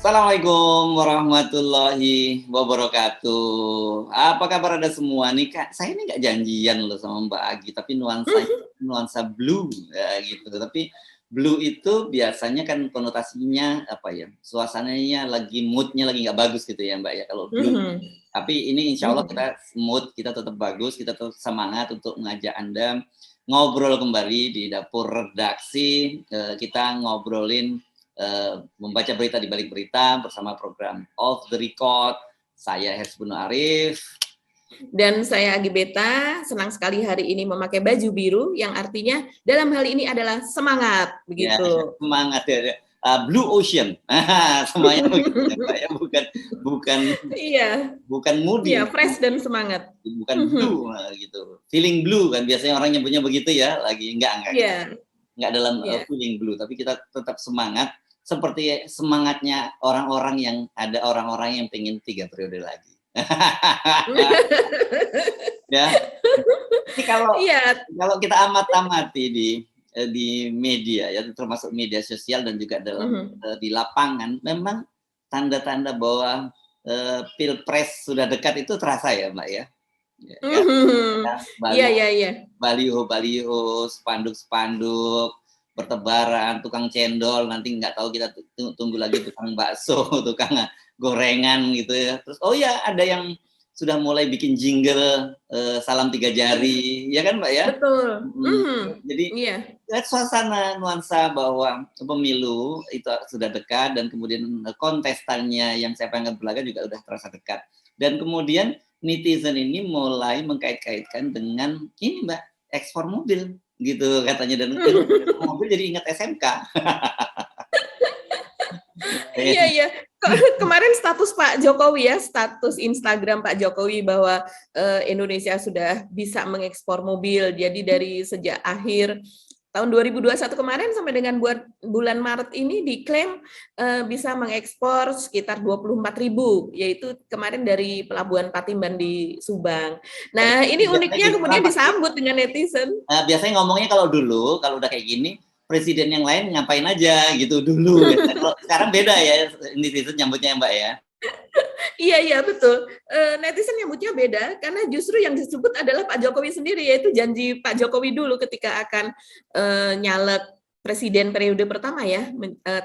Assalamualaikum warahmatullahi wabarakatuh. Apa kabar Anda semua nih, Kak? Saya ini nggak janjian loh sama Mbak Agi, tapi nuansa blue ya, gitu. Tapi blue itu biasanya kan konotasinya apa ya? Suasananya lagi moodnya lagi nggak bagus gitu ya, Mbak ya. Kalau blue. Tapi ini insya Allah kita tetap bagus, kita tetap semangat untuk mengajak Anda ngobrol kembali di dapur redaksi. Kita ngobrolin membaca berita di balik berita bersama program Off the Record. Saya Hersbunu Arif. Dan saya Agi Beta, senang sekali hari ini memakai baju biru yang artinya dalam hal ini adalah semangat, begitu. Ya, semangat ya. Blue Ocean, semuanya begitu ya, bukan moody, iya, fresh dan semangat, bukan blue gitu, feeling blue kan biasanya orang nyebutnya begitu ya, lagi enggak dalam feeling blue, tapi kita tetap semangat seperti semangatnya orang-orang yang pengen 3 periode lagi. Ya, jadi kalau kita amati di media ya, termasuk media sosial dan juga di lapangan, memang tanda-tanda bahwa pilpres sudah dekat itu terasa ya, Mbak ya. Baliho, spanduk bertebaran, tukang cendol, nanti nggak tahu kita tunggu lagi tukang bakso, tukang gorengan gitu ya. Terus ada yang sudah mulai bikin jingle salam 3 jari, ya kan Mbak ya? Betul. Jadi suasana nuansa bahwa pemilu itu sudah dekat dan kemudian kontestannya yang siapa yang akan berlaga juga sudah terasa dekat. Dan kemudian netizen ini mulai mengkait-kaitkan dengan ini Mbak, ekspor mobil gitu katanya, dan mobil jadi ingat SMK. Iya. Kemarin status Pak Jokowi ya, status Instagram Pak Jokowi bahwa Indonesia sudah bisa mengekspor mobil. Jadi dari sejak akhir tahun 2021 kemarin sampai dengan bulan Maret ini diklaim bisa mengekspor sekitar 24.000, yaitu kemarin dari Pelabuhan Patimban di Subang. Nah, ini uniknya kemudian disambut dengan netizen. Biasanya ngomongnya kalau udah kayak gini, presiden yang lain ngapain aja gitu dulu. Kalau sekarang beda ya, netizen nyambutnya Mbak ya. Iya betul. Netizen nyambutnya beda karena justru yang disebut adalah Pak Jokowi sendiri, yaitu janji Pak Jokowi dulu ketika akan nyalek presiden periode pertama ya,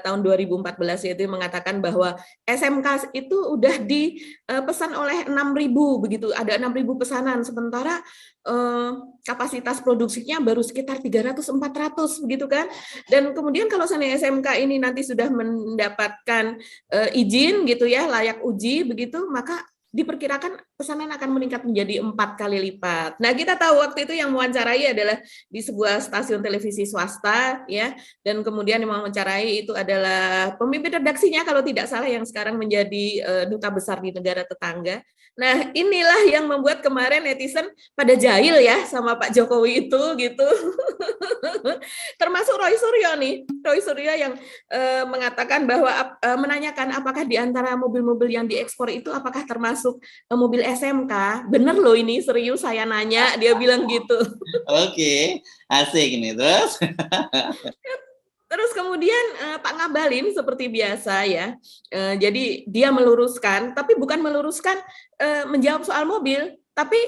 tahun 2014, yaitu mengatakan bahwa SMK itu udah dipesan oleh 6.000 begitu, ada 6.000 pesanan, sementara kapasitas produksinya baru sekitar 300-400 begitu kan. Dan kemudian kalau seandainya SMK ini nanti sudah mendapatkan izin gitu ya, layak uji begitu, maka diperkirakan pesanan akan meningkat menjadi 4 kali lipat. Nah, kita tahu waktu itu yang mewawancarai adalah di sebuah stasiun televisi swasta ya, dan kemudian yang mewawancarai itu adalah pemimpin redaksinya kalau tidak salah yang sekarang menjadi duta besar di negara tetangga. Nah, inilah yang membuat kemarin netizen pada jahil ya sama Pak Jokowi itu gitu. Termasuk Roy Suryo yang mengatakan bahwa menanyakan apakah di antara mobil-mobil yang diekspor itu apakah termasuk mobil SMK. Bener loh ini, serius saya nanya, dia bilang gitu. Oke, asik nih. Terus kemudian Pak Ngabalin seperti biasa ya, jadi dia meluruskan, tapi bukan meluruskan menjawab soal mobil, tapi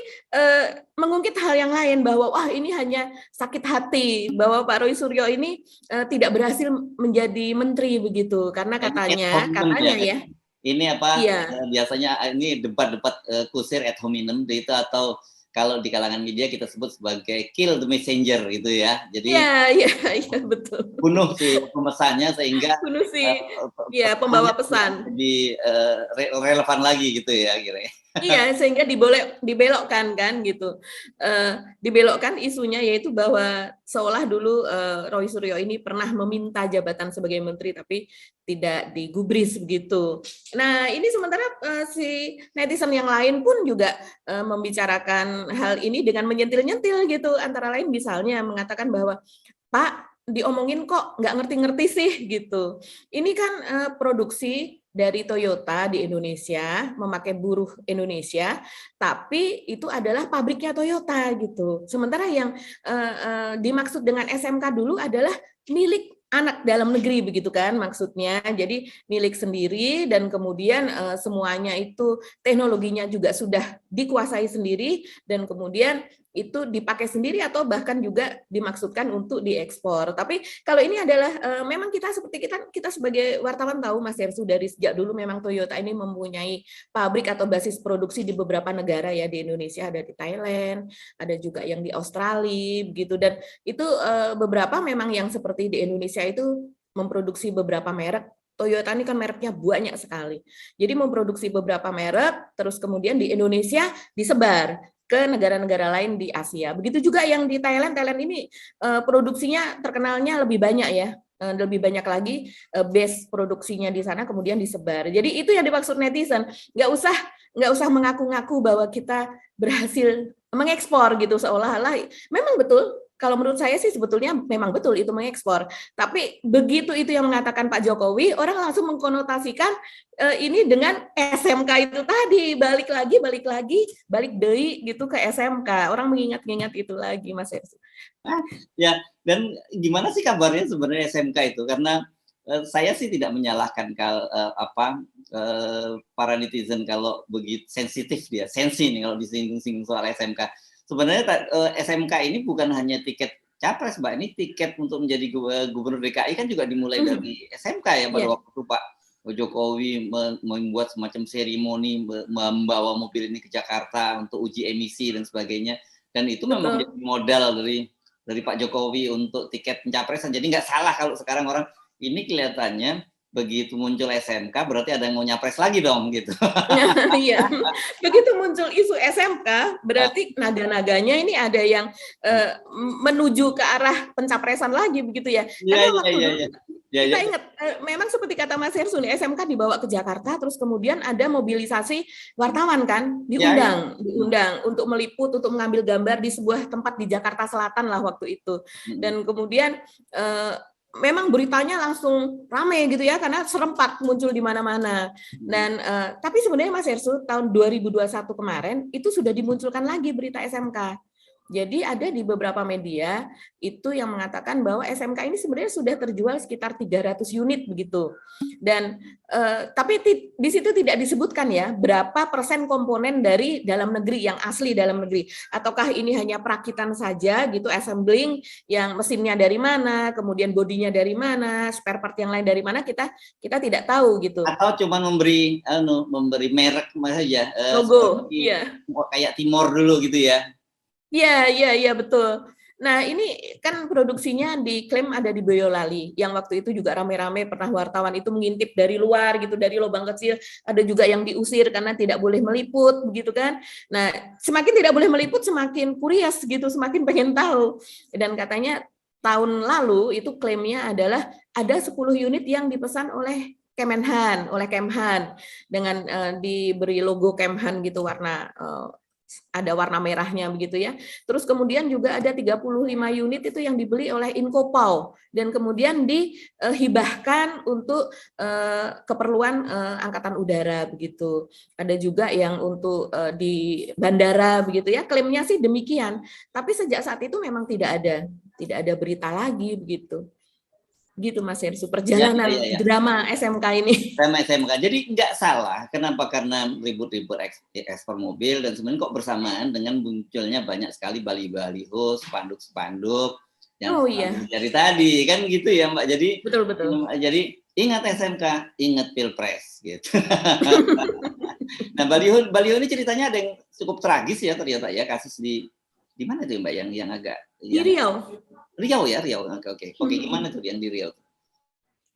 mengungkit hal yang lain bahwa wah ini hanya sakit hati bahwa Pak Roy Suryo ini tidak berhasil menjadi menteri begitu, karena katanya ya. Ini apa? Biasanya ini debat-debat kusir ad hominem itu, atau kalau di kalangan media kita sebut sebagai kill the messenger gitu ya. Jadi betul. Bunuh si pemesannya sehingga pembawa pesan lebih relevan lagi gitu ya kira-kira. Iya, sehingga dibelokkan kan gitu. Dibelokkan isunya yaitu bahwa seolah dulu Roy Suryo ini pernah meminta jabatan sebagai menteri tapi tidak digubris begitu. Nah, ini sementara si netizen yang lain pun juga membicarakan hal ini dengan menyentil-nyentil gitu. Antara lain misalnya mengatakan bahwa Pak, diomongin kok nggak ngerti-ngerti sih gitu. Ini kan produksi dari Toyota di Indonesia, memakai buruh Indonesia, tapi itu adalah pabriknya Toyota gitu. Sementara yang dimaksud dengan SMK dulu adalah milik anak dalam negeri begitu kan maksudnya. Jadi milik sendiri dan kemudian semuanya itu teknologinya juga sudah dikuasai sendiri dan kemudian itu dipakai sendiri atau bahkan juga dimaksudkan untuk diekspor. Tapi kalau ini adalah memang kita seperti kita sebagai wartawan tahu Mas Hersu dari sejak dulu memang Toyota ini mempunyai pabrik atau basis produksi di beberapa negara ya, di Indonesia ada di Thailand, ada juga yang di Australia begitu, dan itu beberapa memang yang seperti di Indonesia itu memproduksi beberapa merek. Toyota ini kan mereknya banyak sekali. Jadi memproduksi beberapa merek, terus kemudian di Indonesia disebar ke negara-negara lain di Asia. Begitu juga yang di Thailand. Thailand ini produksinya terkenalnya lebih banyak ya, lebih banyak lagi base produksinya di sana kemudian disebar. Jadi itu yang dimaksud netizen. Nggak usah mengaku-ngaku bahwa kita berhasil mengekspor gitu seolah-olah. Memang betul. Kalau menurut saya sih sebetulnya memang betul itu mengekspor. Tapi begitu itu yang mengatakan Pak Jokowi, orang langsung mengkonotasikan ini dengan SMK itu tadi. Balik deui gitu ke SMK. Orang mengingat-ingat itu lagi, Mas Hersu. Ya, dan gimana sih kabarnya sebenarnya SMK itu? Karena saya sih tidak menyalahkan para netizen kalau begitu sensitif dia, sensi nih kalau disinggung-singgung soal SMK. Sebenarnya SMK ini bukan hanya tiket capres, Mbak. Ini tiket untuk menjadi gubernur DKI kan juga dimulai dari SMK ya, pada waktu Pak Jokowi membuat semacam seremoni membawa mobil ini ke Jakarta untuk uji emisi dan sebagainya. Dan itu memang menjadi modal dari Pak Jokowi untuk tiket pencapresan. Jadi nggak salah kalau sekarang orang ini kelihatannya begitu muncul SMK berarti ada yang mau nyapres lagi dong gitu. Iya. Begitu muncul isu SMK berarti naga-naganya ini ada yang menuju ke arah pencapresan lagi begitu ya. Karena waktu dulu kita ingat memang seperti kata Mas Hersu nih, SMK dibawa ke Jakarta terus kemudian ada mobilisasi wartawan kan, diundang untuk meliput, untuk mengambil gambar di sebuah tempat di Jakarta Selatan lah waktu itu. Dan kemudian memang beritanya langsung ramai gitu ya, karena serempak muncul di mana-mana. Dan tapi sebenarnya Mas Hersu tahun 2021 kemarin itu sudah dimunculkan lagi berita SMK. Jadi ada di beberapa media itu yang mengatakan bahwa SMK ini sebenarnya sudah terjual sekitar 300 unit begitu. Dan tapi di situ tidak disebutkan ya berapa persen komponen dari dalam negeri yang asli dalam negeri, ataukah ini hanya perakitan saja gitu, assembling yang mesinnya dari mana, kemudian bodinya dari mana, spare part yang lain dari mana, kita tidak tahu gitu. Atau cuma memberi merek saja, logo, iya. Kayak Timor dulu gitu ya. Iya betul. Nah ini kan produksinya diklaim ada di Boyolali, yang waktu itu juga rame-rame pernah wartawan itu mengintip dari luar gitu, dari lubang kecil. Ada juga yang diusir karena tidak boleh meliput begitu kan. Nah semakin tidak boleh meliput semakin curious gitu, semakin pengen tahu. Dan katanya tahun lalu itu klaimnya adalah ada 10 unit yang dipesan oleh Kemhan dengan diberi logo Kemhan gitu, warna ada warna merahnya begitu ya. Terus kemudian juga ada 35 unit itu yang dibeli oleh Inkopau dan kemudian dihibahkan untuk keperluan angkatan udara begitu. Ada juga yang untuk di bandara begitu ya. Klaimnya sih demikian. Tapi sejak saat itu memang tidak ada berita lagi begitu. Gitu Mas Hersu, perjalanan drama SMK ini. Drama SMK, jadi nggak salah. Kenapa? Karena ribut-ribut ekspor mobil dan sebenarnya kok bersamaan dengan munculnya banyak sekali baliho, spanduk-spanduk yang dari tadi kan gitu ya Mbak. Jadi betul. Jadi ingat SMK, ingat Pilpres gitu. Nah baliho ini ceritanya ada yang cukup tragis ya ternyata ya, kasus di mana tuh Mbak yang agak di Riau. Riau. Oke. Gimana tuh yang di Riau?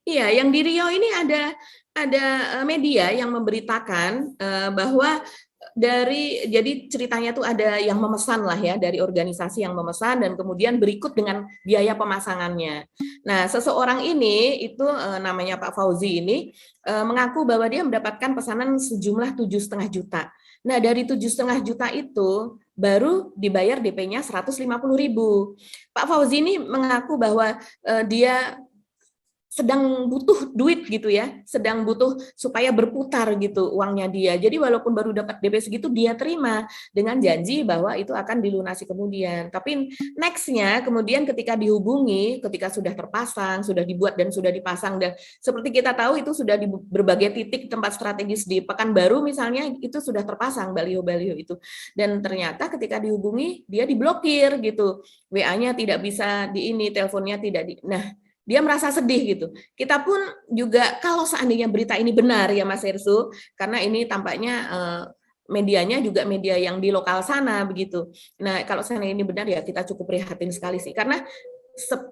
Iya, yang di Riau ini ada media yang memberitakan bahwa jadi ceritanya tuh ada yang memesan lah ya, dari organisasi yang memesan dan kemudian berikut dengan biaya pemasangannya. Nah, seseorang ini itu namanya Pak Fauzi ini mengaku bahwa dia mendapatkan pesanan sejumlah 7,5 juta. Nah, dari 7,5 juta itu baru dibayar DP-nya 150.000. Pak Fauzi ini mengaku bahwa dia sedang butuh duit gitu ya, sedang butuh supaya berputar gitu uangnya dia. Jadi walaupun baru dapat DP segitu dia terima dengan janji bahwa itu akan dilunasi kemudian. Tapi next-nya kemudian ketika dihubungi, ketika sudah terpasang, sudah dibuat dan sudah dipasang, dan seperti kita tahu itu sudah di berbagai titik tempat strategis di Pekanbaru misalnya itu sudah terpasang baliho-baliho itu. Dan ternyata ketika dihubungi dia diblokir gitu. WA-nya tidak bisa di ini, teleponnya tidak di. Nah, dia merasa sedih gitu. Kita pun juga kalau seandainya berita ini benar ya Mas Hersu, karena ini tampaknya medianya juga media yang di lokal sana begitu. Nah, kalau seandainya ini benar ya kita cukup prihatin sekali sih. Karena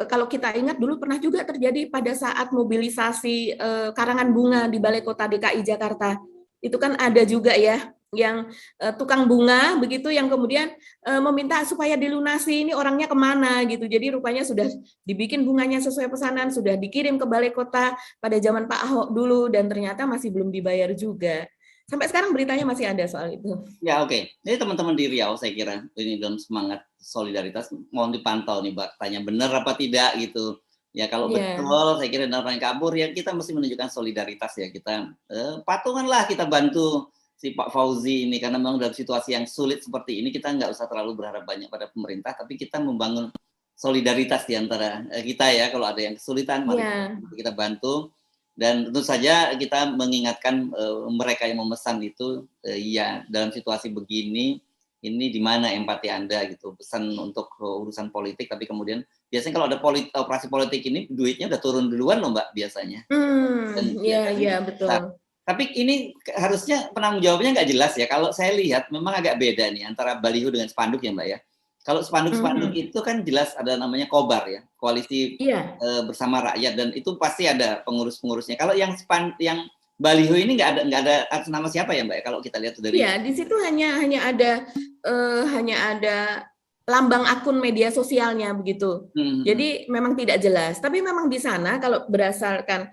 kalau kita ingat dulu pernah juga terjadi pada saat mobilisasi karangan bunga di Balai Kota DKI Jakarta. Itu kan ada juga ya yang tukang bunga begitu yang kemudian meminta supaya dilunasi ini orangnya kemana gitu. Jadi rupanya sudah dibikin bunganya sesuai pesanan, sudah dikirim ke Balai Kota pada zaman Pak Ahok dulu dan ternyata masih belum dibayar juga. Sampai sekarang beritanya masih ada soal itu. Ya oke. Jadi teman-teman di Riau saya kira ini dalam semangat solidaritas mohon dipantau nih Mbak, tanya benar apa tidak gitu. Ya kalau betul saya kira orang yang kabur ya kita mesti menunjukkan solidaritas ya, kita patunganlah, kita bantu si Pak Fauzi ini karena memang dalam situasi yang sulit seperti ini kita nggak usah terlalu berharap banyak pada pemerintah, tapi kita membangun solidaritas di antara kita ya. Kalau ada yang kesulitan mari kita bantu. Dan tentu saja kita mengingatkan mereka yang memesan itu, ya dalam situasi begini, ini di mana empati Anda gitu, pesan untuk urusan politik, tapi kemudian biasanya kalau ada operasi politik ini duitnya udah turun duluan loh Mbak biasanya. Iya betul. Nah, tapi ini harusnya penanggung jawabnya nggak jelas ya. Kalau saya lihat memang agak beda nih antara baliho dengan spanduk ya Mbak ya. Kalau spanduk-spanduk itu kan jelas ada namanya Kobar ya, koalisi bersama rakyat, dan itu pasti ada pengurus-pengurusnya. Kalau yang baliho ini nggak ada atas nama siapa ya Mbak ya, kalau kita lihat dari. Iya, di situ hanya ada lambang akun media sosialnya begitu. Jadi memang tidak jelas. Tapi memang di sana kalau berdasarkan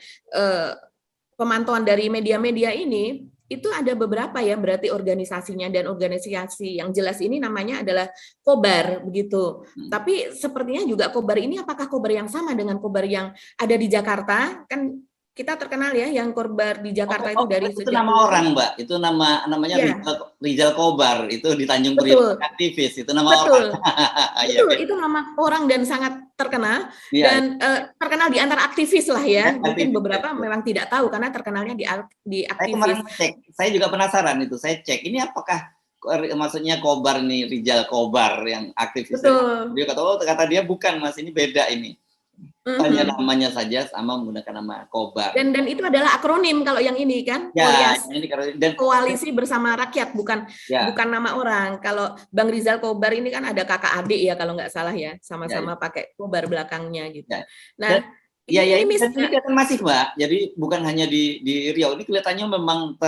pemantauan dari media-media ini itu ada beberapa ya berarti organisasinya, dan organisasi yang jelas ini namanya adalah Kobar begitu. Tapi sepertinya juga Kobar ini apakah Kobar yang sama dengan Kobar yang ada di Jakarta? Kan kita terkenal ya yang Kobar di Jakarta itu dari itu nama orang Mbak, itu namanya Rizal Kobar, itu di Tanjung Priok aktivis, itu nama orang. Betul, itu nama orang dan sangat terkenal dan terkenal di antara aktivis lah ya. Mungkin beberapa memang tidak tahu karena terkenalnya di aktivis. Saya kemarin cek, saya juga penasaran itu, saya cek ini apakah maksudnya Kobar nih, Rizal Kobar yang aktivis. Dia kata dia bukan Mas, ini beda ini. Hanya namanya saja sama menggunakan nama Kobar. Dan itu adalah akronim kalau yang ini kan, koalisi bersama rakyat, bukan nama orang. Kalau Bang Rizal Kobar ini kan ada kakak adik ya kalau nggak salah ya, sama-sama pakai Kobar belakangnya gitu. Nah, ini kelihatan masif Mbak. Jadi bukan hanya di Riau, ini kelihatannya memang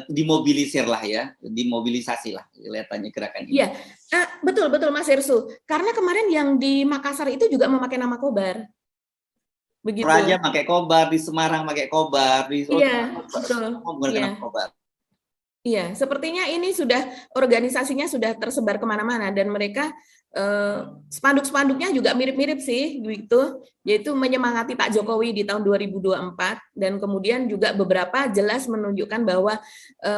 dimobilisir lah ya, dimobilisasi lah kelihatannya gerakan ini. Iya, betul Mas Hersu. Karena kemarin yang di Makassar itu juga memakai nama Kobar. Begitu. Raja pakai Kobar, di Semarang pakai Kobar, di betul. Menggunakan Kobar. Iya, sepertinya ini sudah organisasinya sudah tersebar kemana-mana dan mereka spanduk-spanduknya juga mirip-mirip sih, gitu, yaitu menyemangati Pak Jokowi di tahun 2024 dan kemudian juga beberapa jelas menunjukkan bahwa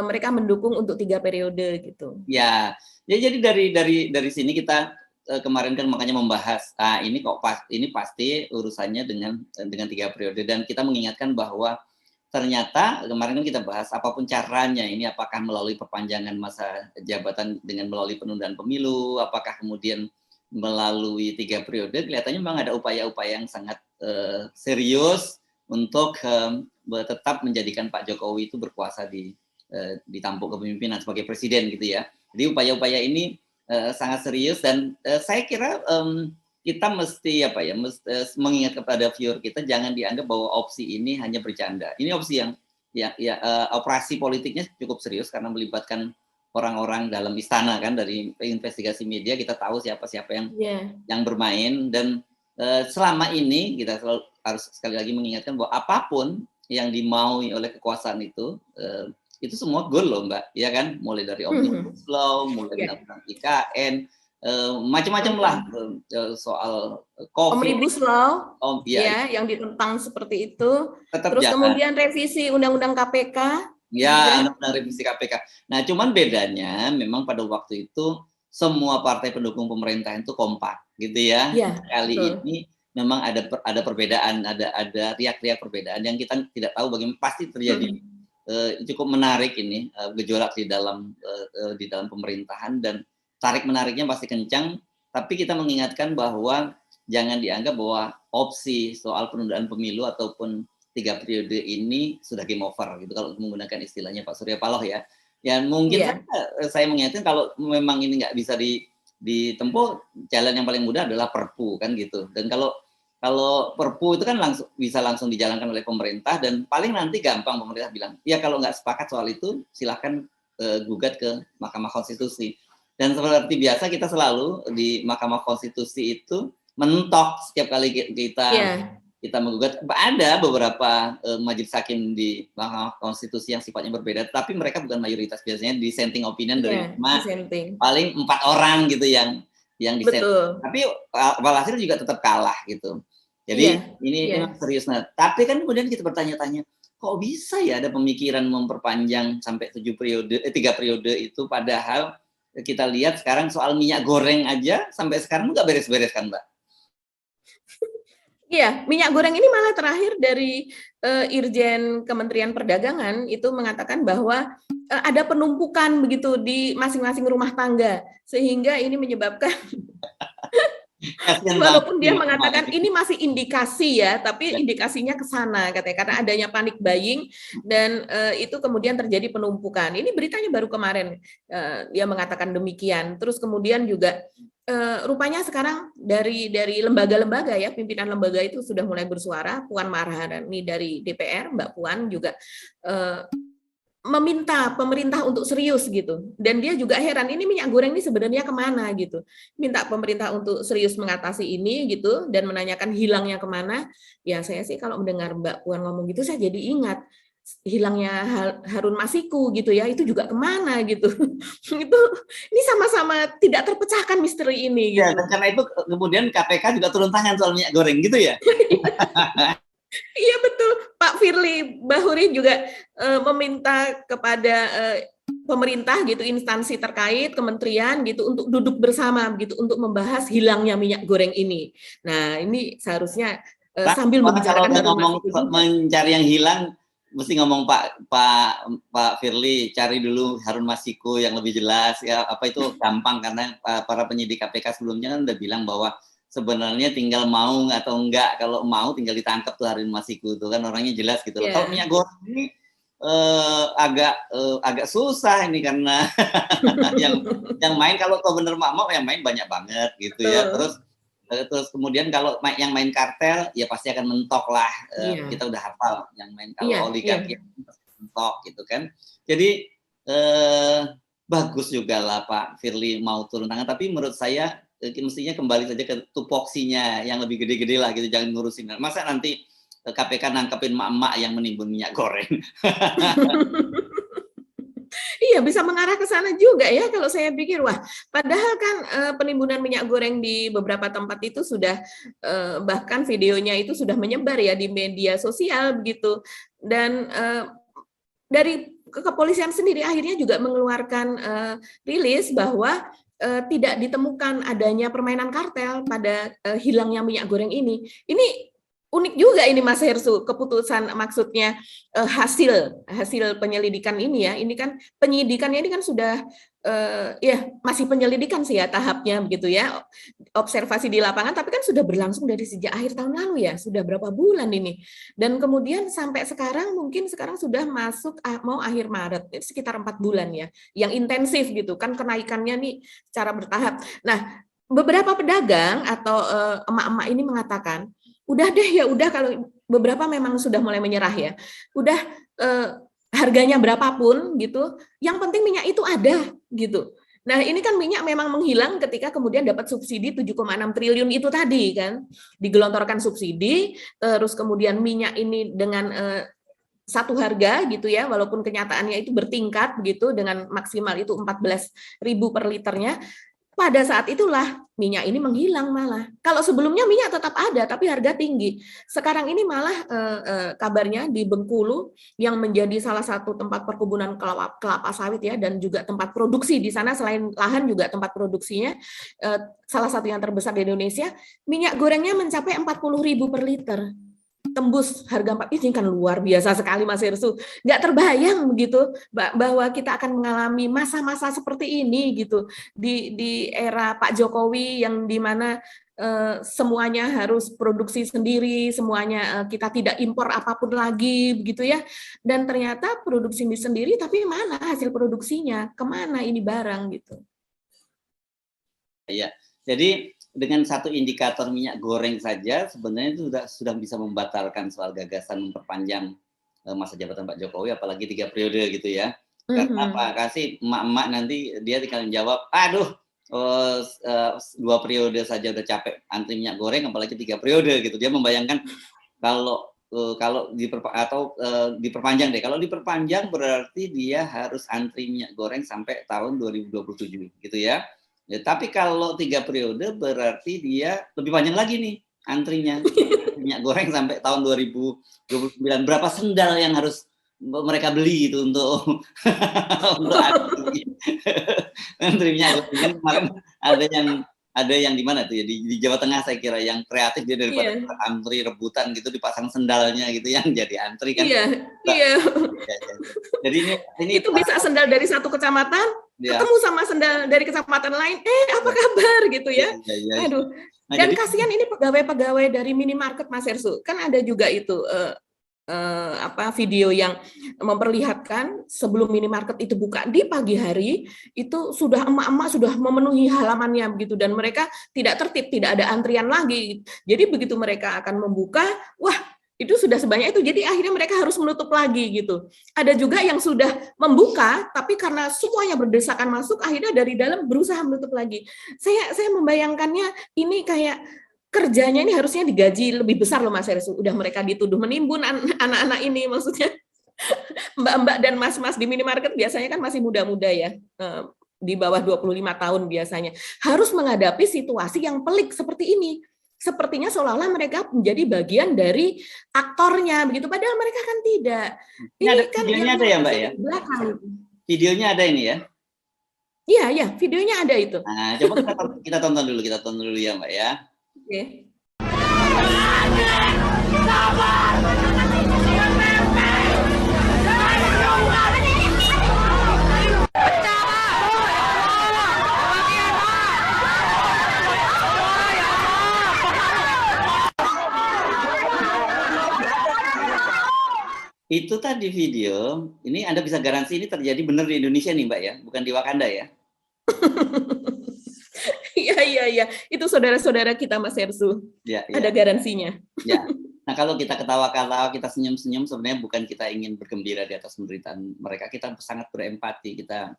mereka mendukung untuk 3 periode gitu. Ya, jadi dari sini kita kemarin kan makanya membahas, ini kok ini pasti urusannya dengan 3 periode, dan kita mengingatkan bahwa ternyata kemarin kan kita bahas apapun caranya ini, apakah melalui perpanjangan masa jabatan dengan melalui penundaan pemilu, apakah kemudian melalui 3 periode, kelihatannya memang ada upaya-upaya yang sangat serius untuk tetap menjadikan Pak Jokowi itu berkuasa di tampuk kepemimpinan sebagai presiden gitu ya. Jadi upaya-upaya ini sangat serius, dan saya kira kita mesti mengingat kepada viewer kita, jangan dianggap bahwa opsi ini hanya bercanda. Ini opsi yang operasi politiknya cukup serius karena melibatkan orang-orang dalam istana kan, dari investigasi media kita tahu siapa-siapa yang bermain, dan selama ini kita harus sekali lagi mengingatkan bahwa apapun yang dimaui oleh kekuasaan itu semua goal loh Mbak, ya kan, mulai dari Omnibus Law, mulai dari IKN, macam-macam lah soal COVID. Omnibus Law, ya, yang ditentang seperti itu. tetap Terus jalan. kemudian revisi Undang-Undang KPK. Ya, Undang-Undang revisi KPK. Nah, cuman bedanya memang pada waktu itu semua partai pendukung pemerintah itu kompak, gitu ya. Kali ini memang ada perbedaan, ada riak-riak perbedaan yang kita tidak tahu bagaimana, pasti terjadi. Cukup menarik ini gejolak di dalam pemerintahan, dan tarik menariknya pasti kencang. Tapi kita mengingatkan bahwa jangan dianggap bahwa opsi soal penundaan pemilu ataupun 3 periode ini sudah game over gitu, kalau menggunakan istilahnya Pak Surya Paloh ya. Ya mungkin saya mengingatkan kalau memang ini nggak bisa ditempuh, jalan yang paling mudah adalah Perpu kan gitu. Dan kalau Perpu itu kan bisa langsung dijalankan oleh pemerintah, dan paling nanti gampang pemerintah bilang, ya kalau nggak sepakat soal itu silahkan gugat ke Mahkamah Konstitusi. Dan seperti biasa kita selalu di Mahkamah Konstitusi itu mentok setiap kali kita menggugat. Ada beberapa majelis hakim di Mahkamah Konstitusi yang sifatnya berbeda, tapi mereka bukan mayoritas, biasanya dissenting opinion dari paling 4 orang gitu yang dissenting. Tapi walhasil juga tetap kalah gitu. Jadi ini serius. Nah, tapi kan kemudian kita bertanya-tanya, kok bisa ya ada pemikiran memperpanjang sampai 3 periode itu, padahal kita lihat sekarang soal minyak goreng aja sampai sekarang nggak beres-beres kan, Mbak? Iya, minyak goreng ini malah terakhir dari Irjen Kementerian Perdagangan itu mengatakan bahwa ada penumpukan begitu di masing-masing rumah tangga, sehingga ini menyebabkan walaupun dia mengatakan ini masih indikasi ya, tapi indikasinya ke sana katanya, karena adanya panic buying dan itu kemudian terjadi penumpukan. Ini beritanya baru kemarin dia mengatakan demikian. Terus kemudian juga rupanya sekarang dari lembaga-lembaga ya, pimpinan lembaga itu sudah mulai bersuara. Puan Maharani dari DPR, Mbak Puan juga meminta pemerintah untuk serius gitu, dan dia juga heran ini minyak goreng ini sebenarnya kemana gitu, minta pemerintah untuk serius mengatasi ini gitu, dan menanyakan hilangnya kemana. Ya saya sih kalau mendengar Mbak Puan ngomong gitu, saya jadi ingat hilangnya Harun Masiku gitu ya, itu juga kemana gitu. Itu ini sama-sama tidak terpecahkan misteri ini. Ya, dan karena itu kemudian KPK juga turun tangan soal minyak goreng gitu ya. Iya betul, Pak Firly Bahuri juga meminta kepada pemerintah gitu, instansi terkait, kementerian gitu, untuk duduk bersama gitu, untuk membahas hilangnya minyak goreng ini. Nah ini seharusnya sambil membicarakan kalau ngomong mencari yang hilang, mesti ngomong Pak Firly, cari dulu Harun Masiku yang lebih jelas ya, apa itu gampang, karena para penyidik KPK sebelumnya kan udah bilang bahwa sebenarnya tinggal mau atau enggak, kalau mau tinggal ditangkap tuh Harun Masiku tuh kan orangnya jelas gitu loh. Kalau minyak goreng ini agak susah ini, karena yang main, kalau kau bener mau yang main banyak banget gitu ya. Terus kemudian kalau yang main kartel ya pasti akan mentok lah. Kita udah hafal yang main, kalau oligarki mentok gitu kan. Jadi bagus juga lah Pak Firly mau turun tangan, tapi menurut saya mestinya kembali saja ke tupoksinya yang lebih gede-gede lah gitu, jangan ngurusin. Masa nanti KPK nangkepin emak-emak yang menimbun minyak goreng. Iya, bisa mengarah ke sana juga ya kalau saya pikir. Wah, padahal kan penimbunan minyak goreng di beberapa tempat itu sudah bahkan videonya itu sudah menyebar ya di media sosial begitu. Dan dari kepolisian sendiri akhirnya juga mengeluarkan rilis bahwa tidak ditemukan adanya permainan kartel pada hilangnya minyak goreng ini. Ini unik juga ini Mas Hersu, keputusan, maksudnya hasil penyelidikan ini ya. Ini kan penyidikannya ini kan sudah ya masih penyelidikan sih ya tahapnya begitu ya. Observasi di lapangan, tapi kan sudah berlangsung dari sejak akhir tahun lalu ya, sudah berapa bulan ini. Dan kemudian sampai sekarang mungkin sekarang sudah masuk mau akhir Maret, sekitar 4 bulan ya, yang intensif gitu kan, kenaikannya nih secara bertahap. Nah, beberapa pedagang atau emak-emak ini mengatakan, udah deh ya udah, kalau beberapa memang sudah mulai menyerah ya, udah harganya berapapun gitu, yang penting minyak itu ada gitu. Nah ini kan minyak memang menghilang ketika kemudian dapat subsidi 7,6 triliun itu tadi kan, digelontorkan subsidi, terus kemudian minyak ini dengan satu harga gitu ya, walaupun kenyataannya itu bertingkat begitu dengan maksimal itu 14.000 per liternya. pada saat itulah minyak ini menghilang malah. Kalau sebelumnya minyak tetap ada, tapi harga tinggi. Sekarang ini malah kabarnya di Bengkulu yang menjadi salah satu tempat perkebunan kelapa sawit ya, dan juga tempat produksi di sana, selain lahan juga tempat produksinya salah satu yang terbesar di Indonesia, minyak gorengnya mencapai 40.000 per liter. Tembus harga 4, ini kan luar biasa sekali Mas Hersu. Nggak terbayang begitu bahwa kita akan mengalami masa-masa seperti ini gitu di era Pak Jokowi yang dimana semuanya harus produksi sendiri, semuanya kita tidak impor apapun lagi begitu ya. Dan ternyata produksi sendiri, tapi mana hasil produksinya? Kemana ini barang gitu? Iya, jadi dengan satu indikator minyak goreng saja sebenarnya itu sudah bisa membatalkan soal gagasan memperpanjang masa jabatan Pak Jokowi, apalagi 3 periode gitu ya. Karena apa? Kasih emak-emak nanti dia tinggal jawab, aduh 2 periode saja udah capek antri minyak goreng, apalagi 3 periode gitu. Dia membayangkan kalau diperpanjang deh. Kalau diperpanjang berarti dia harus antri minyak goreng sampai tahun 2027 gitu ya. Ya, tapi kalau 3 periode berarti dia lebih panjang lagi nih antrinya minyak goreng sampai tahun 2029. Berapa sendal yang harus mereka beli itu untuk untuk antri minyak goreng? Kan kemarin ada yang di mana tuh ya, di Jawa Tengah saya kira yang kreatif, dia daripada antri rebutan gitu dipasang sendalnya gitu yang jadi antri kan. Iya. Jadi ini itu bisa sendal dari satu kecamatan ketemu sama sendal dari kecamatan lain, apa kabar gitu ya. Aduh. Dan kasihan ini pegawai-pegawai dari minimarket Mas Hersu. Kan ada juga itu video yang memperlihatkan sebelum minimarket itu buka di pagi hari, itu sudah emak-emak sudah memenuhi halamannya begitu, dan mereka tidak tertib, tidak ada antrian lagi. Jadi begitu mereka akan membuka, wah itu sudah sebanyak itu, jadi akhirnya mereka harus menutup lagi gitu. Ada juga yang sudah membuka, tapi karena semuanya berdesakan masuk, akhirnya dari dalam berusaha menutup lagi. Saya membayangkannya ini kayak kerjanya ini harusnya digaji lebih besar loh Mas Hersu. Udah mereka dituduh menimbun anak-anak ini, maksudnya mbak-mbak dan mas-mas di minimarket biasanya kan masih muda-muda ya, di bawah 25 tahun biasanya, harus menghadapi situasi yang pelik seperti ini. Sepertinya seolah-olah mereka menjadi bagian dari aktornya begitu, padahal mereka kan tidak. Ini ada kan videonya ada ya Mbak ya? Belakang. Videonya ada ini ya? Iya, videonya ada itu. Nah, coba kita tonton dulu ya Mbak ya. Oke. Itu tadi video, ini Anda bisa garansi ini terjadi benar di Indonesia nih Mbak ya, bukan di Wakanda ya? Iya. Itu saudara-saudara kita Mas Hersu. Ya. Ada garansinya. Ya. Nah kalau kita ketawa-ketawa, kita senyum-senyum, sebenarnya bukan kita ingin bergembira di atas penderitaan mereka, kita sangat berempati, kita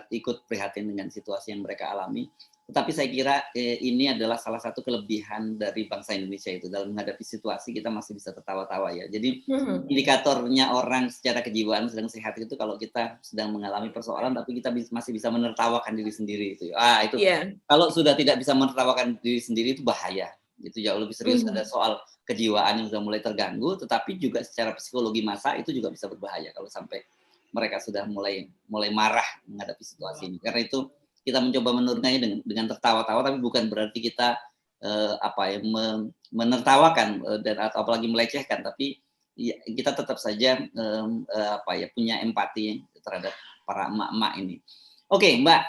ikut prihatin dengan situasi yang mereka alami. Tetapi saya kira ini adalah salah satu kelebihan dari bangsa Indonesia itu, dalam menghadapi situasi kita masih bisa tertawa-tawa ya. Jadi indikatornya orang secara kejiwaan sedang sehat itu kalau kita sedang mengalami persoalan tapi kita masih bisa menertawakan diri sendiri itu. Itu kalau sudah tidak bisa menertawakan diri sendiri itu bahaya. Itu jauh lebih serius, ada soal kejiwaan yang sudah mulai terganggu, tetapi juga secara psikologi massa itu juga bisa berbahaya kalau sampai mereka sudah mulai marah menghadapi situasi ini. Karena itu kita mencoba menurunkannya dengan tertawa-tawa, tapi bukan berarti kita menertawakan dan atau apalagi melecehkan, tapi ya, kita tetap saja punya empati terhadap para emak-emak ini. Oke, Mbak,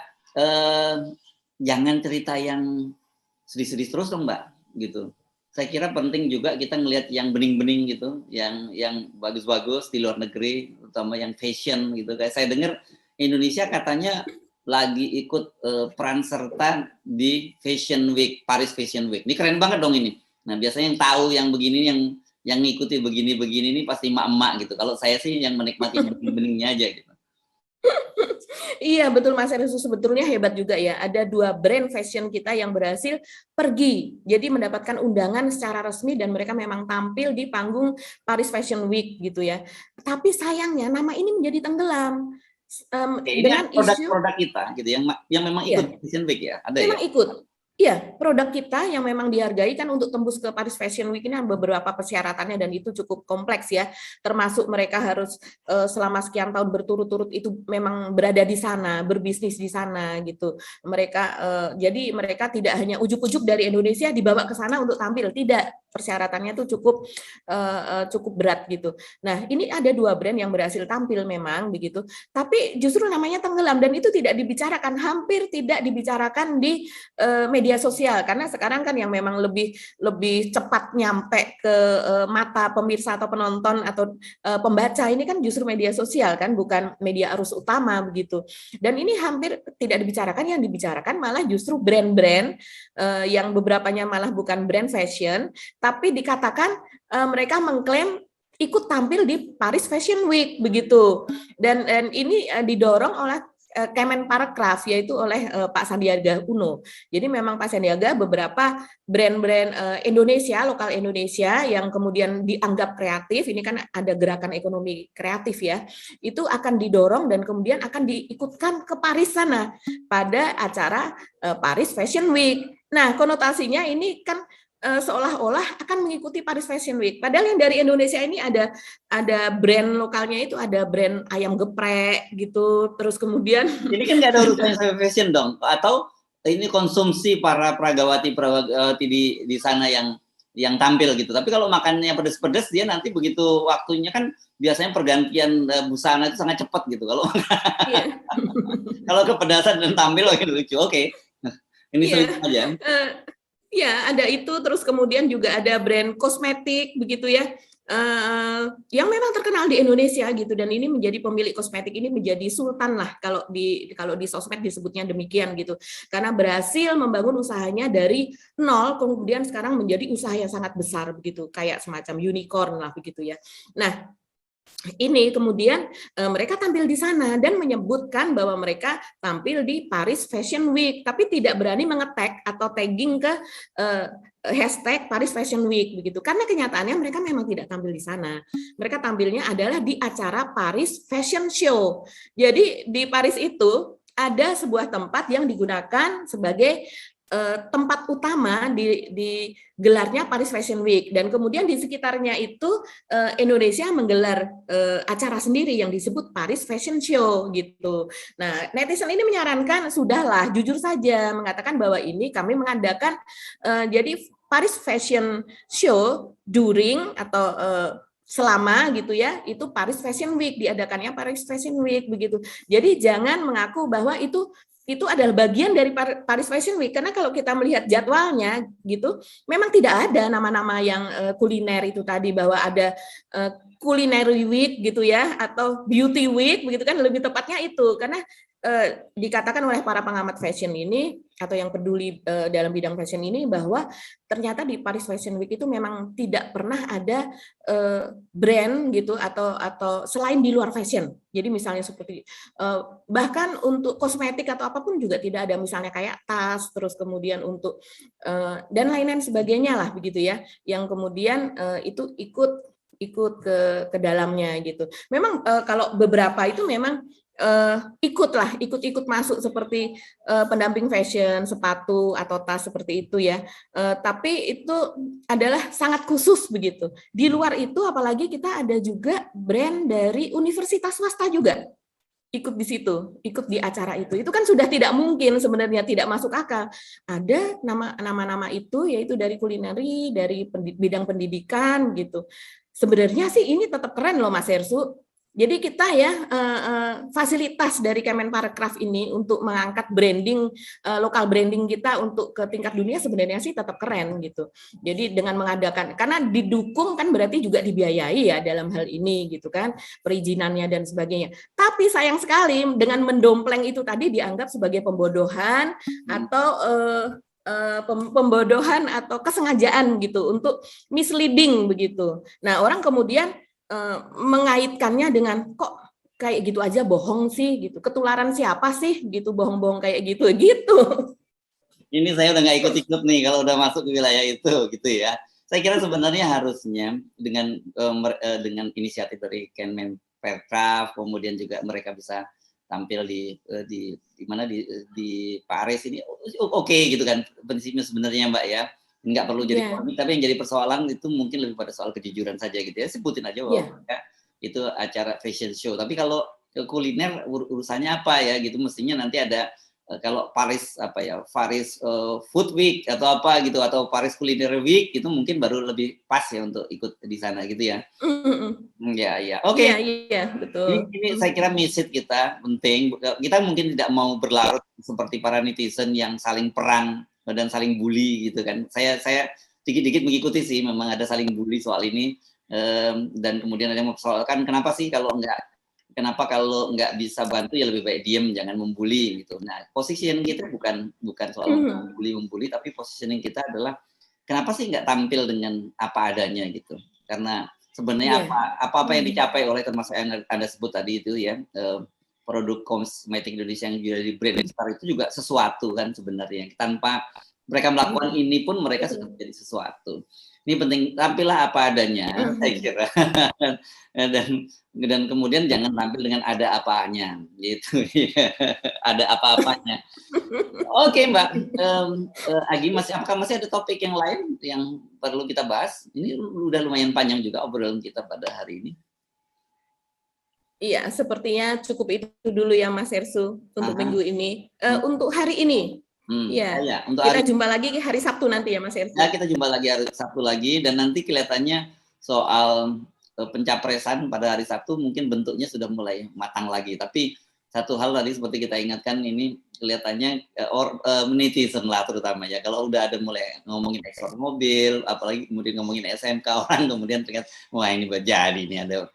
jangan cerita yang sedih-sedih terus dong, Mbak, gitu. Saya kira penting juga kita ngelihat yang bening-bening gitu, yang bagus-bagus di luar negeri, terutama yang fashion gitu. Kayak saya dengar Indonesia katanya lagi ikut peran serta di Fashion Week, Paris Fashion Week. Ini keren banget dong ini. Nah, biasanya yang tahu yang begini, yang ngikuti begini-begini ini pasti emak-emak gitu. Kalau saya sih yang menikmati bening-beningnya aja gitu. Iya, betul Mas Hersu, sebetulnya hebat juga ya. Ada 2 brand fashion kita yang berhasil pergi, jadi mendapatkan undangan secara resmi dan mereka memang tampil di panggung Paris Fashion Week gitu ya. Tapi sayangnya nama ini menjadi tenggelam. Oke, ini dengan isu produk-produk kita gitu yang memang ikut ya. Fashion Week ya, ada ya? Memang ikut. Iya, produk kita yang memang dihargai kan untuk tembus ke Paris Fashion Week ini ada beberapa persyaratannya dan itu cukup kompleks ya. Termasuk mereka harus selama sekian tahun berturut-turut itu memang berada di sana, berbisnis di sana gitu. Mereka jadi mereka tidak hanya ujuk-ujuk dari Indonesia dibawa ke sana untuk tampil, tidak. Persyaratannya tuh cukup berat gitu. Nah, ini ada 2 brand yang berhasil tampil memang begitu, tapi justru namanya tenggelam dan itu tidak dibicarakan, hampir tidak dibicarakan di media sosial karena sekarang kan yang memang lebih cepat nyampe ke mata pemirsa atau penonton atau pembaca ini kan justru media sosial kan, bukan media arus utama begitu. Dan ini hampir tidak dibicarakan, yang dibicarakan malah justru brand-brand yang beberapanya malah bukan brand fashion, tapi dikatakan mereka mengklaim ikut tampil di Paris Fashion Week begitu. Dan ini didorong oleh Kemenparekraf, yaitu oleh Pak Sandiaga Uno. Jadi memang Pak Sandiaga beberapa brand-brand Indonesia, lokal Indonesia yang kemudian dianggap kreatif, ini kan ada gerakan ekonomi kreatif ya, itu akan didorong dan kemudian akan diikutkan ke Paris sana pada acara Paris Fashion Week. Nah, konotasinya ini kan seolah-olah akan mengikuti Paris Fashion Week. Padahal yang dari Indonesia ini ada brand lokalnya, itu ada brand ayam geprek gitu. Terus kemudian Ini kan nggak ada urusannya sama fashion dong, atau ini konsumsi para pragawati di sana yang tampil gitu. Tapi kalau makannya pedes-pedes, dia nanti begitu waktunya kan biasanya pergantian busana itu sangat cepat gitu. Kalau kalau kepedasan dan tampil gitu lucu. Oke. Ini selipin aja. Ya, ada itu, terus kemudian juga ada brand kosmetik begitu ya, yang memang terkenal di Indonesia gitu, dan ini menjadi pemilik kosmetik ini menjadi sultan lah kalau di sosmed disebutnya demikian gitu, karena berhasil membangun usahanya dari nol, kemudian sekarang menjadi usaha yang sangat besar begitu, kayak semacam unicorn lah begitu ya. Nah, ini kemudian mereka tampil di sana dan menyebutkan bahwa mereka tampil di Paris Fashion Week, tapi tidak berani mengetag atau tagging ke hashtag Paris Fashion Week begitu, karena kenyataannya mereka memang tidak tampil di sana. Mereka tampilnya adalah di acara Paris Fashion Show. Jadi di Paris itu ada sebuah tempat yang digunakan sebagai tempat utama di gelarnya Paris Fashion Week, dan kemudian di sekitarnya itu Indonesia menggelar acara sendiri yang disebut Paris Fashion Show gitu. Nah, netizen ini menyarankan sudahlah, jujur saja mengatakan bahwa ini kami mengadakan jadi Paris Fashion Show during atau selama gitu ya, itu Paris Fashion Week, diadakannya Paris Fashion Week begitu. Jadi jangan mengaku bahwa itu adalah bagian dari Paris Fashion Week, karena kalau kita melihat jadwalnya gitu, memang tidak ada nama-nama yang kuliner itu tadi, bahwa ada culinary week gitu ya, atau beauty week begitu kan, lebih tepatnya itu, karena dikatakan oleh para pengamat fashion ini atau yang peduli dalam bidang fashion ini bahwa ternyata di Paris Fashion Week itu memang tidak pernah ada brand gitu atau selain di luar fashion. Jadi misalnya seperti bahkan untuk kosmetik atau apapun juga tidak ada, misalnya kayak tas, terus kemudian untuk dan lain-lain sebagainya lah begitu ya, yang kemudian itu ikut ke dalamnya gitu. Memang kalau beberapa itu memang ikut masuk seperti pendamping fashion, sepatu atau tas seperti itu ya. Tapi itu adalah sangat khusus begitu. Di luar itu apalagi kita ada juga brand dari universitas swasta juga ikut di situ, ikut di acara itu. Itu kan sudah tidak mungkin sebenarnya, tidak masuk akal. Ada nama-nama itu yaitu dari kulineri, dari bidang pendidikan gitu. Sebenarnya sih ini tetap keren loh Mas Hersu. Jadi kita ya fasilitas dari Kemenparekraf ini untuk mengangkat branding lokal branding kita untuk ke tingkat dunia sebenarnya sih tetap keren gitu. Jadi dengan mengadakan, karena didukung kan berarti juga dibiayai ya dalam hal ini gitu kan, perizinannya dan sebagainya. Tapi sayang sekali dengan mendompleng itu tadi dianggap sebagai pembodohan atau pembodohan atau kesengajaan gitu untuk misleading begitu. Nah, orang kemudian mengaitkannya dengan kok kayak gitu aja bohong sih gitu, ketularan siapa sih gitu bohong-bohong kayak gitu. Ini saya udah nggak ikut-ikut nih kalau udah masuk ke wilayah itu gitu ya. Saya kira sebenarnya harusnya dengan inisiatif dari Kemenparekraf, kemudian juga mereka bisa tampil di mana di Paris ini oke gitu kan prinsipnya sebenarnya Mbak ya. Nggak perlu jadi polemik, tapi yang jadi persoalan itu mungkin lebih pada soal kejujuran saja gitu ya. Sebutin aja bahwa itu acara fashion show. Tapi kalau kuliner urusannya apa ya gitu, mestinya nanti ada kalau Paris Paris Food Week atau apa gitu, atau Paris Culinary Week itu mungkin baru lebih pas ya untuk ikut di sana gitu ya. Ya. Oke. Iya, betul. Ini saya kira message kita penting. Kita mungkin tidak mau berlarut seperti para netizen yang saling perang dan saling bully gitu kan. Saya dikit-dikit mengikuti sih, memang ada saling bully soal ini, dan kemudian ada yang mempersoalkan kenapa kalau nggak bisa bantu ya lebih baik diem, jangan membuli gitu. Nah, positioning kita bukan soal membuli, tapi positioning kita adalah kenapa sih nggak tampil dengan apa adanya gitu. Karena sebenarnya apa yang dicapai oleh termasuk yang Anda sebut tadi itu ya, produk kosmetik Indonesia yang jadi brand besar itu juga sesuatu kan sebenarnya. Tanpa mereka melakukan ini pun mereka sudah menjadi sesuatu. Ini penting, tampillah apa adanya, saya kira. dan kemudian jangan tampil dengan ada apanya, gitu. Ada apa-apanya. Oke, Mbak. Agi, apakah masih ada topik yang lain yang perlu kita bahas? Ini udah lumayan panjang juga obrolan kita pada hari ini. Iya, sepertinya cukup itu dulu ya Mas Ersu untuk minggu ini. Untuk hari ini. Untuk kita jumpa lagi hari Sabtu nanti ya Mas Ersu. Ya, kita jumpa lagi hari Sabtu lagi, dan nanti kelihatannya soal pencapresan pada hari Sabtu mungkin bentuknya sudah mulai matang lagi. Tapi satu hal tadi seperti kita ingatkan, ini kelihatannya netizen lah terutama ya, kalau udah ada mulai ngomongin ekspor mobil, apalagi kemudian ngomongin SMK, orang kemudian terlihat wah ini jadi ini ada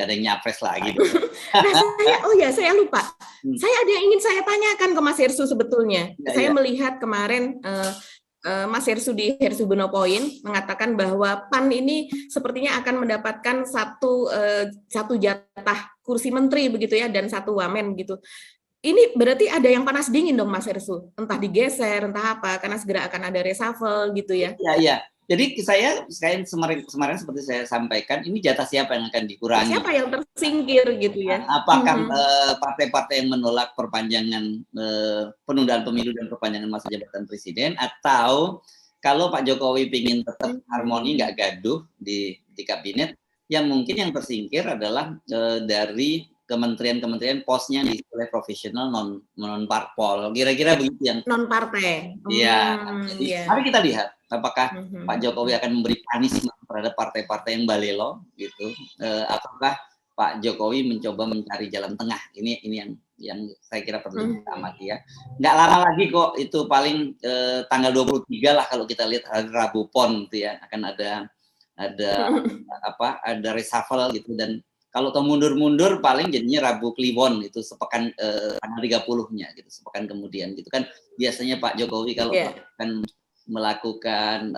yang nyapres lagi. Nah, saya lupa. Saya ada yang ingin saya tanyakan ke Mas Hersu sebetulnya. Saya melihat kemarin Mas Hersu di Hersu Benopoint mengatakan bahwa PAN ini sepertinya akan mendapatkan satu jatah kursi menteri begitu ya, dan satu wamen gitu. Ini berarti ada yang panas dingin dong Mas Hersu, entah digeser, entah apa, karena segera akan ada reshuffle gitu ya. Iya. Jadi saya kemarin seperti saya sampaikan, ini jatah siapa yang akan dikurangi? Siapa yang tersingkir gitu ya? Apakah partai-partai yang menolak perpanjangan penundaan pemilu dan perpanjangan masa jabatan presiden, atau kalau Pak Jokowi ingin tetap harmoni, nggak gaduh di kabinet, yang mungkin yang tersingkir adalah dari kementerian-kementerian posnya diisi oleh profesional non parpol, kira-kira begitu yang non partai. Iya. Mari kita lihat apakah Pak Jokowi akan memberi punishment terhadap partai-partai yang balelo gitu, ataukah Pak Jokowi mencoba mencari jalan tengah. Ini yang saya kira perlu kita amati ya. Nggak lama lagi kok, itu paling tanggal 23 lah kalau kita lihat hari Rabu Pon itu ya, akan ada reshuffle gitu, dan kalau mundur-mundur paling jadinya Rabu Kliwon itu sepekan tanggal 30-nya gitu, sepekan kemudian gitu kan. Biasanya Pak Jokowi kalau akan melakukan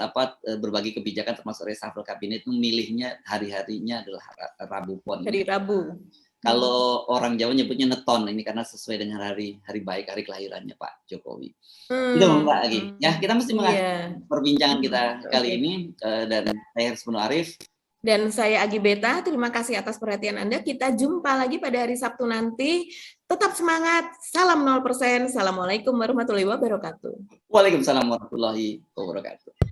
berbagai kebijakan termasuk reshuffle kabinet, memilihnya hari-harinya adalah Rabu Pon. Hari Rabu. Kalau orang Jawa nyebutnya neton, ini karena sesuai dengan hari baik, hari kelahirannya Pak Jokowi. Itu Mbak Agi. Ya, kita mesti mengakhiri perbincangan kita kali ini, dan saya Hersmono Arif. Dan saya Agi Beta, terima kasih atas perhatian Anda. Kita jumpa lagi pada hari Sabtu nanti. Tetap semangat, salam 0%. Assalamualaikum warahmatullahi wabarakatuh. Waalaikumsalam warahmatullahi wabarakatuh.